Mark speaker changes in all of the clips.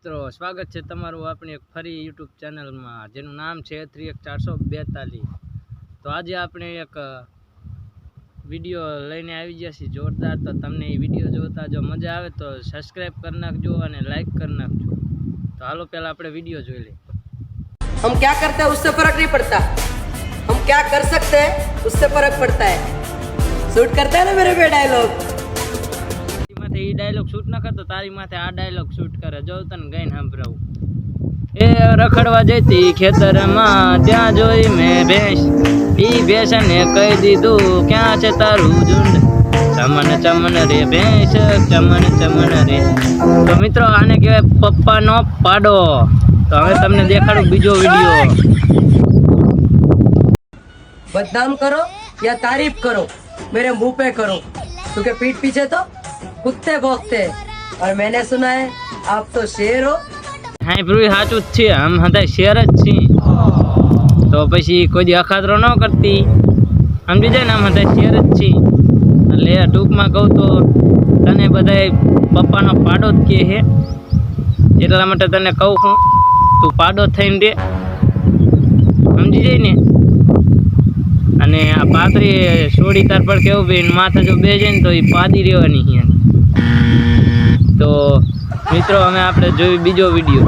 Speaker 1: મિત્રો સ્વાગત છે તમારું આપણી એક ફરી યુટ્યુબ ચેનલમાં જેનું નામ છે 31442। તો આજે આપણે એક વિડીયો લઈને આવી ગયા છીએ જોરદાર। તો તમને એ વિડીયો જોતા જો મજા આવે તો સબસ્ક્રાઇબ કરી નાખજો અને લાઈક કરી નાખજો। તો હાલો પહેલા આપણે વિડીયો જોઈ લઈએ।
Speaker 2: हम क्या करते हैं उससे फर्क नहीं पड़ता, हम क्या कर सकते हैं उससे फर्क पड़ता है। शूट करते हैं ना मेरे पे डायलॉग,
Speaker 1: माथे ई डायलॉग शूट न करतो तारी माथे आ डायलॉग शूट करे। जो तने गाइन सांभळाવું ए रखड़वा जती खेतरमा त्या जोई मैं भैंस ई भैंसने कही दीधुं क्या छे तारू झुंड चमन चमन रे भैंस चमन चमन रे। तो मित्रों आने कहेवाय पप्पानो पाडो। तो हवे तमने देखाडું બીજો વિડિયો।
Speaker 2: बदनाम करो या तारीफ करो मेरे मुंह पे करो, क्योंकि पीठ पीछे तो कुत्ते भौंकते हैं और मैंने सुना है आप तो शेर हो।
Speaker 1: हाँ प्रू साचुं ज छे, हम हता शेर ज छीए। तो पछी कोई दी अखातरो न करती समझी जाए ने, हम हता शेर ज छीए। એટલે ટૂંકમાં કહું તો તને બધાય પપ્પાનો પાડો જ કહે છે, એટલા માટે તને કહું છું તું પાડો થઈને રે, સમજી જાય ને। અને આ પાતરી છોડી તાર પર કેવું બેન માથે જો બેસે ને તો એ પાદી રહેવાની છે। તો મિત્રો અમે આપણે જોયું બીજો વિડીયો।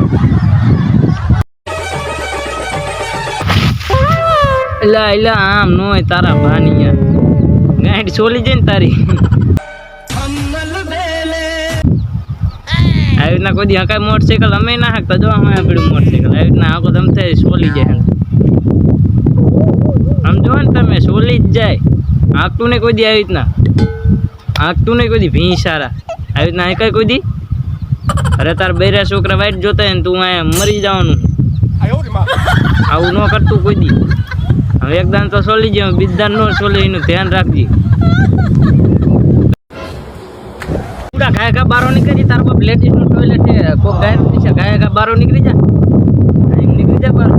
Speaker 1: એલા એલા આમ નો હોય તારા ભાનિયા ગાંઠ છોલી જાય ને તારી। આવી રીતના કોઈ દી હકાય મોટરસાઇકલ અમે ના હાંકતા, જો અમે આપેલું મોટરસાઇકલ આવી રીતના આખો દમ થાય છોલી જાય। સમજો ને તમે છોલી જ જાય, હાંકતું નહીં કોઈ દી આવી રીતના, હાંકતું નહીં કોઈ દી ભીં સારા આવી રીતના હાંકાય કોઈ દી। અરે તાર બૈરા છોકરા વાઈટ જોતા હોય ને તું અહીંયા મરી જવાનું, આવું ન કરતું કોઈ દી। હવે એકદાન તો છોલી જાય, બીજદાન ન છોલે એનું ધ્યાન રાખજે। પૂરા ગાય ગા બારો નીકળી તાર બાપ લેડીઝ નું ટોયલેટ છે, કોઈ ગાય છે ગાય ગા બારો નીકળી જા, એમ નીકળી જા બારો,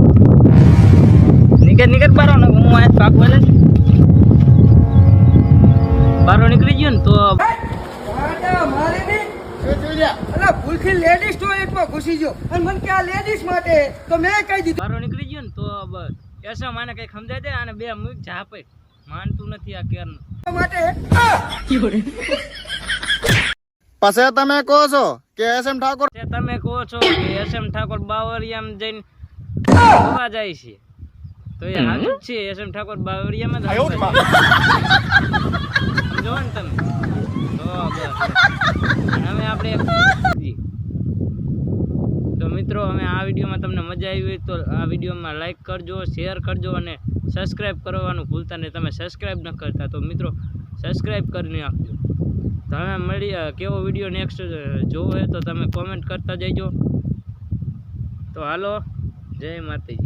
Speaker 1: નીકળ બારો ને હું આ પાક વાલે બારો નીકળી ગયો ને તો
Speaker 2: ભૂલથી લેડીઝ ટોયલેટમાં ઘૂસી ગયો અને મને કે આ લેડીઝ માટે તો મેં કહી દીધું
Speaker 1: બારો નીકળી ગયો ને તો બસ એસો મને કઈ સમજાય દે અને બે મુક ઝાપે માનતું નથી આ કેરનું
Speaker 2: માટે।
Speaker 3: પછી તમે કહો છો કે એસએમ ઠાકોર,
Speaker 1: તમે કહો છો કે એસએમ ઠાકોર બાવરિયામાં જઈને જોવા જાય છે, તો એ હાજર છે એસએમ ઠાકોર બાવરિયામાં સમજો ને તમે। તો બસ હવે આપણે તો મિત્રો અમે આ વિડીયોમાં તમને મજા આવી હોય તો આ વિડીયોમાં લાઈક કરજો, શેર કરજો અને સબસ્ક્રાઈબ કરવાનું ભૂલતા નહીં। તમે સબસ્ક્રાઈબ ન કરતા તો મિત્રો સબસ્ક્રાઈબ કરી નાખજો। તો હવે મળી કેવો વિડીયો નેક્સ્ટ જોવો હોય તો તમે કોમેન્ટ કરતા જઈજો। તો હાલો, જય માતાજી।